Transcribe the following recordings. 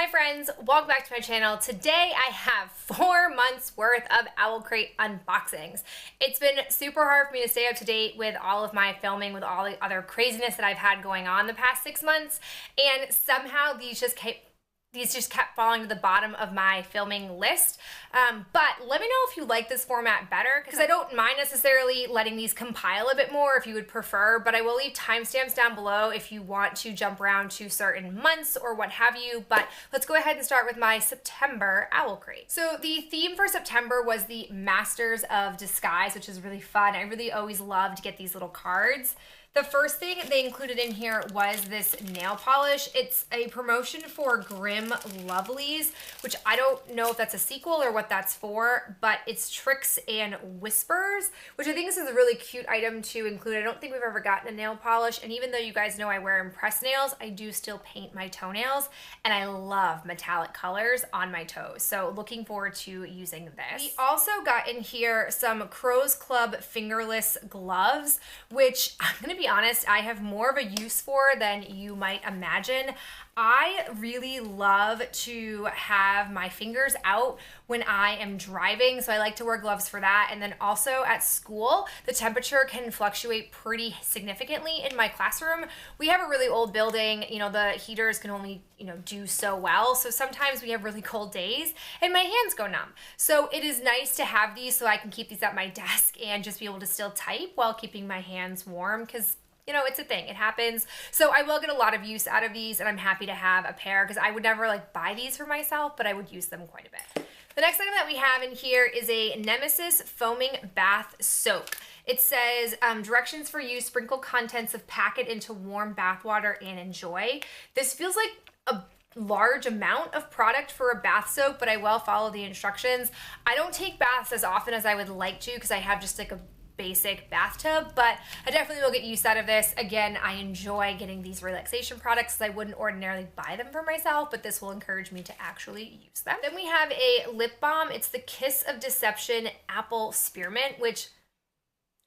Hi friends, welcome back to my channel. Today I have 4 months worth of OwlCrate unboxings. It's been super hard for me to stay up to date with all of my filming, with all the other craziness that I've had going on the past 6 months, and somehow these just kept falling to the bottom of my filming list. But let me know if you like this format better, because I don't mind necessarily letting these compile a bit more if you would prefer, but I will leave timestamps down below if you want to jump around to certain months or what have you. But let's go ahead and start with my September OwlCrate. So the theme for September was the Masters of Disguise, which is really fun. I really always love to get these little cards. The first thing they included in here was this nail polish. It's a promotion for Grim Lovelies, which I don't know if that's a sequel or what that's for, but it's Tricks and Whispers, which I think this is a really cute item to include. I don't think we've ever gotten a nail polish, and even though you guys know I wear impressed nails, I do still paint my toenails, and I love metallic colors on my toes, so looking forward to using this. We also got in here some Crow's Club fingerless gloves, which I'm gonna be honest, I have more of a use for than you might imagine. I really love to have my fingers out when I am driving, so I like to wear gloves for that. And then also at school, the temperature can fluctuate pretty significantly in my classroom. We have a really old building, you know, the heaters can only, do so well. So sometimes we have really cold days and my hands go numb. So it is nice to have these so I can keep these at my desk and just be able to still type while keeping my hands warm, because it's a thing. It happens. So I will get a lot of use out of these, and I'm happy to have a pair, because I would never buy these for myself, but I would use them quite a bit. The next item that we have in here is a Nemesis Foaming Bath Soak. It says, directions for use, sprinkle contents of packet into warm bath water and enjoy. This feels like a large amount of product for a bath soak, but I will follow the instructions. I don't take baths as often as I would like to, because I have just a basic bathtub, but I definitely will get use out of this. Again, I enjoy getting these relaxation products, because I wouldn't ordinarily buy them for myself, but this will encourage me to actually use them. Then we have a lip balm. It's the Kiss of Deception Apple Spearmint, which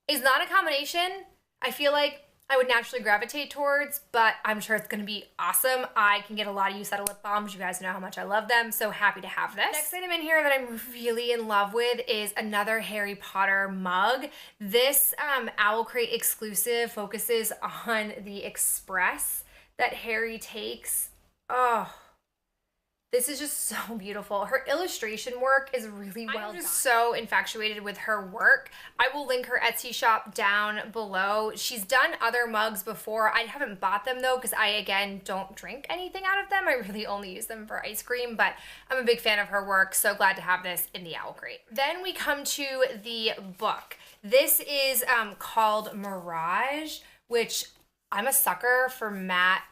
is not a combination I feel like I would naturally gravitate towards, but I'm sure it's going to be awesome. I can get a lot of use out of lip balms. You guys know how much I love them, so happy to have this. Next item in here that I'm really in love with is another Harry Potter mug. This OwlCrate exclusive focuses on the express that Harry takes. Oh, this is just so beautiful. Her illustration work is really well done. I'm just so infatuated with her work. I will link her Etsy shop down below. She's done other mugs before. I haven't bought them though, because I, again, don't drink anything out of them. I really only use them for ice cream, but I'm a big fan of her work. So glad to have this in the OwlCrate. Then we come to the book. This is called Mirage, which I'm a sucker for matte,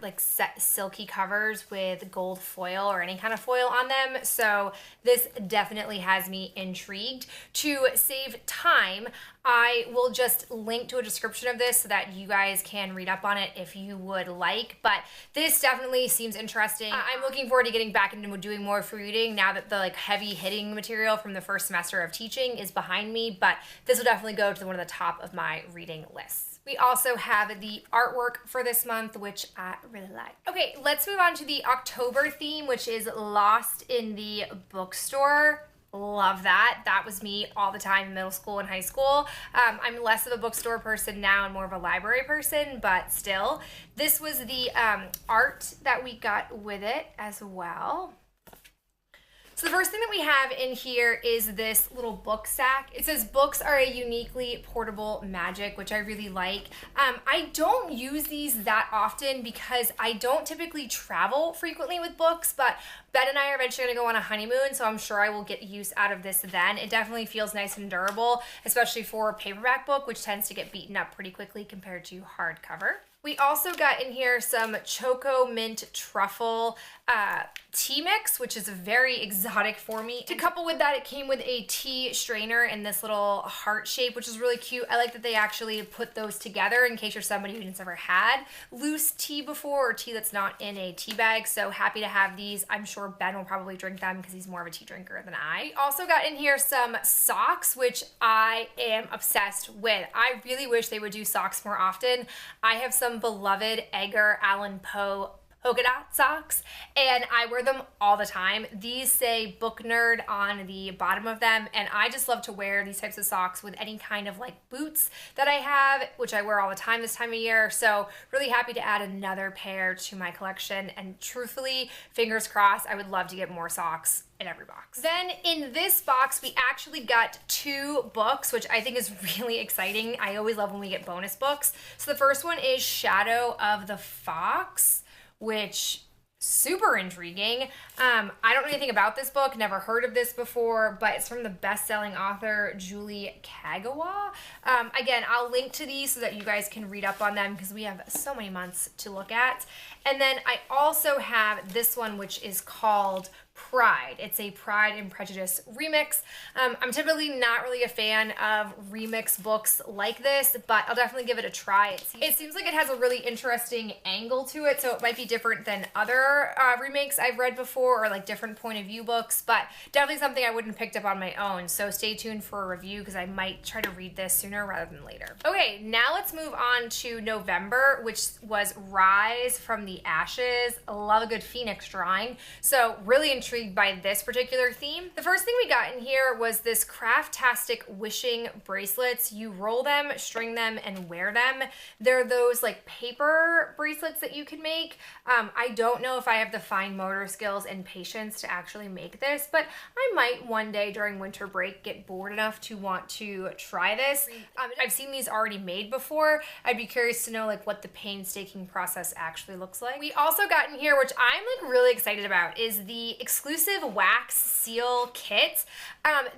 silky covers with gold foil or any kind of foil on them. So this definitely has me intrigued. To save time, I will just link to a description of this so that you guys can read up on it if you would like. But this definitely seems interesting. I'm looking forward to getting back into doing more free reading now that the heavy hitting material from the first semester of teaching is behind me. But this will definitely go to one of the top of my reading lists. We also have the artwork for this month, which I really like. Okay, let's move on to the October theme, which is Lost in the Bookstore. Love that. That was me all the time in middle school and high school. I'm less of a bookstore person now and more of a library person, but still. This was the art that we got with it as well. So the first thing that we have in here is this little book sack. It says books are a uniquely portable magic, which I really like. I don't use these that often because I don't typically travel frequently with books, but Ben and I are eventually gonna go on a honeymoon, so I'm sure I will get use out of this then. It definitely feels nice and durable, especially for a paperback book, which tends to get beaten up pretty quickly compared to hardcover. We also got in here some Choco Mint Truffle tea mix, which is very exotic for me. To couple with that, it came with a tea strainer in this little heart shape, which is really cute. I like that they actually put those together in case you're somebody who's never had loose tea before, or tea that's not in a tea bag. So happy to have these. I'm sure Ben will probably drink them because he's more of a tea drinker than I. We also got in here some socks, which I am obsessed with. I really wish they would do socks more often. I have some beloved Edgar Allan Poe polka dot socks, and I wear them all the time. These say Book Nerd on the bottom of them, and I just love to wear these types of socks with any kind of like boots that I have, which I wear all the time this time of year. So really happy to add another pair to my collection, and truthfully, fingers crossed, I would love to get more socks in every box. Then in this box, we actually got 2 books, which I think is really exciting. I always love when we get bonus books. So the first one is Shadow of the Fox, which super intriguing. I don't know anything about this book, never heard of this before, but it's from the best-selling author Julie Kagawa. Again, I'll link to these so that you guys can read up on them because we have so many months to look at. And then I also have this one, which is called Pride. It's a Pride and Prejudice remix. I'm typically not really a fan of remix books like this, but I'll definitely give it a try. It seems like it has a really interesting angle to it, so it might be different than other remakes I've read before, or like different point of view books, but definitely something I wouldn't have picked up on my own. So stay tuned for a review because I might try to read this sooner rather than later. Okay, now let's move on to November, which was Rise from the Ashes. I love a good phoenix drawing, so really intrigued by this particular theme. The first thing we got in here was this Craftastic wishing bracelets. You roll them, string them, and wear them. They're those like paper bracelets that you can make. I don't know if I have the fine motor skills and patience to actually make this, but I might one day during winter break get bored enough to want to try this. I've seen these already made before. I'd be curious to know like what the painstaking process actually looks like. We also got in here, which I'm like really excited about, is the exclusive wax seal kit.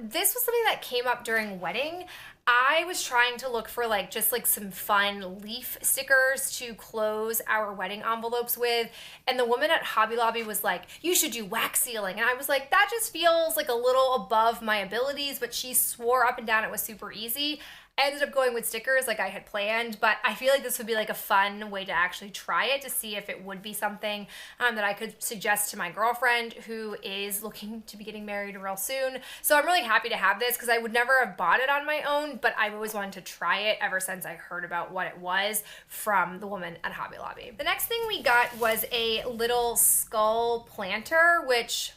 This was something that came up during wedding. I was trying to look for like just like some fun leaf stickers to close our wedding envelopes with, and the woman at Hobby Lobby was like, you should do wax sealing, and I was like, that just feels like a little above my abilities, but she swore up and down it was super easy. I ended up going with stickers like I had planned, but I feel like this would be like a fun way to actually try it to see if it would be something that I could suggest to my girlfriend who is looking to be getting married real soon. So I'm really happy to have this because I would never have bought it on my own, but I've always wanted to try it ever since I heard about what it was from the woman at Hobby Lobby. The next thing we got was a little skull planter, which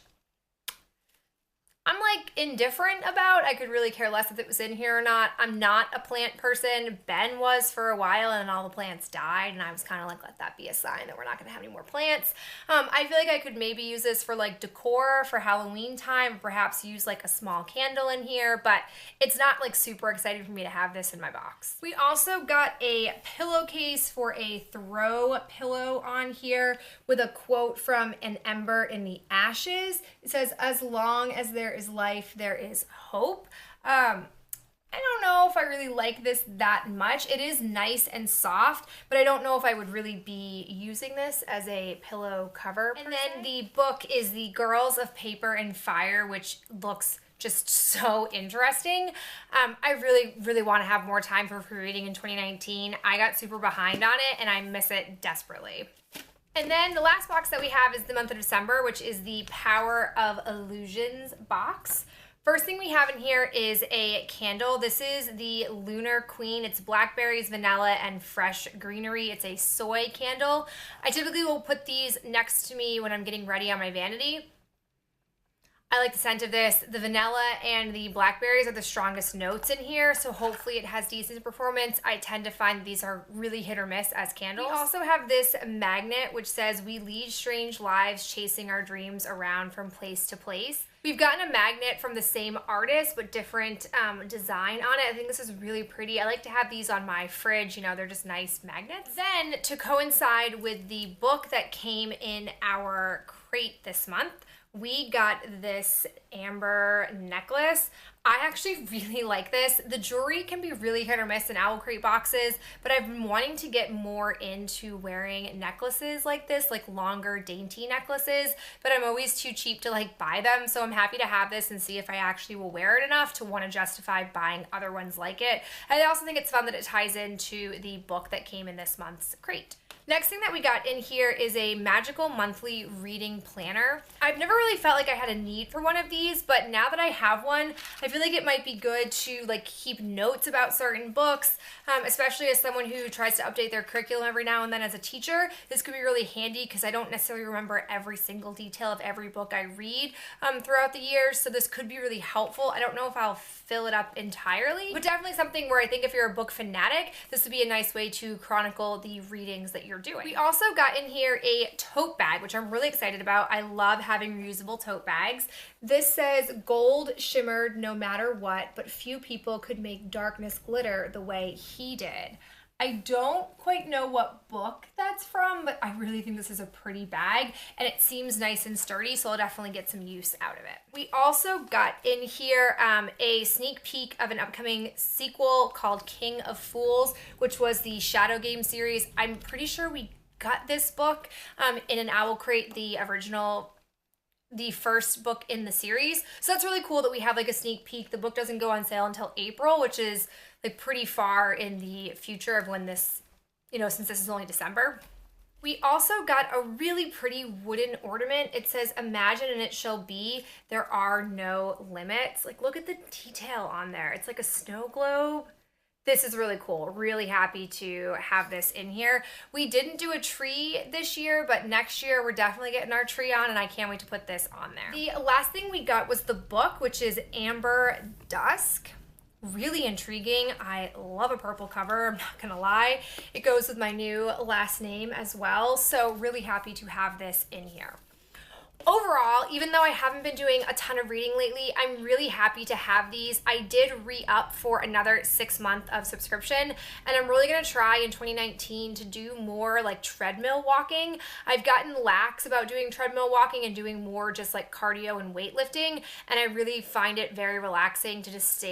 I'm like indifferent about. I could really care less if it was in here or not. I'm not a plant person. Ben was for a while, and all the plants died, and I was kind of like, let that be a sign that we're not gonna have any more plants. I feel like I could maybe use this for like decor for Halloween time, perhaps use like a small candle in here, but it's not like super exciting for me to have this in my box. We also got a pillowcase for a throw pillow on here with a quote from An Ember in the Ashes. It says, as long as there is life, there is hope. I don't know if I really like this that much. It is nice and soft, but I don't know if I would really be using this as a pillow cover. And then the book is The Girls of Paper and Fire, which looks just so interesting. I really want to have more time for reading in 2019. I got super behind on it and I miss it desperately. And then the last box that we have is the month of December, which is the Power of Illusions box. First thing we have in here is a candle. This is the Lunar Queen. It's blackberries, vanilla, and fresh greenery. It's a soy candle. I typically will put these next to me when I'm getting ready on my vanity. I like the scent of this. The vanilla and the blackberries are the strongest notes in here, so hopefully it has decent performance. I tend to find these are really hit or miss as candles. We also have this magnet which says, we lead strange lives chasing our dreams around from place to place. We've gotten a magnet from the same artist but different design on it. I think this is really pretty. I like to have these on my fridge, you know, they're just nice magnets. Then to coincide with the book that came in our crate this month, we got this amber necklace. I actually really like this. The jewelry can be really hit or miss in OwlCrate boxes, but I've been wanting to get more into wearing necklaces like this, like longer dainty necklaces, but I'm always too cheap to like buy them, so I'm happy to have this and see if I actually will wear it enough to want to justify buying other ones like it. And I also think it's fun that it ties into the book that came in this month's crate. Next thing that we got in here is a magical monthly reading planner. I've never really felt like I had a need for one of these, but now that I have one, I feel like it might be good to like keep notes about certain books, especially as someone who tries to update their curriculum every now and then as a teacher. This could be really handy because I don't necessarily remember every single detail of every book I read throughout the year, so this could be really helpful. I don't know if I'll fill it up entirely, but definitely something where I think if you're a book fanatic, this would be a nice way to chronicle the readings that you're doing. We also got in here a tote bag, which I'm really excited about. I love having reusable tote bags. This says gold shimmered no matter what, but few people could make darkness glitter the way he did. I don't quite know what book that's from, but I really think this is a pretty bag and it seems nice and sturdy, so I'll definitely get some use out of it. We also got in here a sneak peek of an upcoming sequel called King of Fools, which was the Shadow Game series. I'm pretty sure we got this book in an OwlCrate, the first book in the series. So that's really cool that we have like a sneak peek. The book doesn't go on sale until April, which is like pretty far in the future of when this, since this is only December. We also got a really pretty wooden ornament. It says, "Imagine and it shall be, there are no limits." Like, look at the detail on there. It's like a snow globe. This is really cool. Really happy to have this in here. We didn't do a tree this year, but next year we're definitely getting our tree on, and I can't wait to put this on there. The last thing we got was the book, which is Amber Dusk. Really intriguing. I love a purple cover, I'm not gonna lie. It goes with my new last name as well, so really happy to have this in here. Overall, even though I haven't been doing a ton of reading lately, I'm really happy to have these. I did re-up for another 6 month of subscription, and I'm really gonna try in 2019 to do more like treadmill walking. I've gotten lax about doing treadmill walking and doing more just like cardio and weightlifting, and I really find it very relaxing to just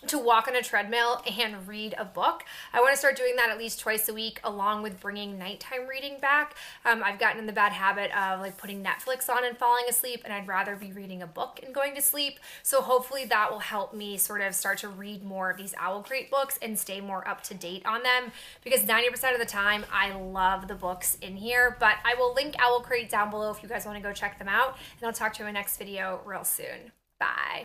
to walk on a treadmill and read a book. I want to start doing that at least twice a week, along with bringing nighttime reading back. I've gotten in the bad habit of like putting Netflix on and falling asleep, and I'd rather be reading a book and going to sleep. So hopefully that will help me sort of start to read more of these OwlCrate books and stay more up to date on them, because 90% of the time I love the books in here. But I will link OwlCrate down below if you guys want to go check them out, and I'll talk to you in my next video real soon. Bye.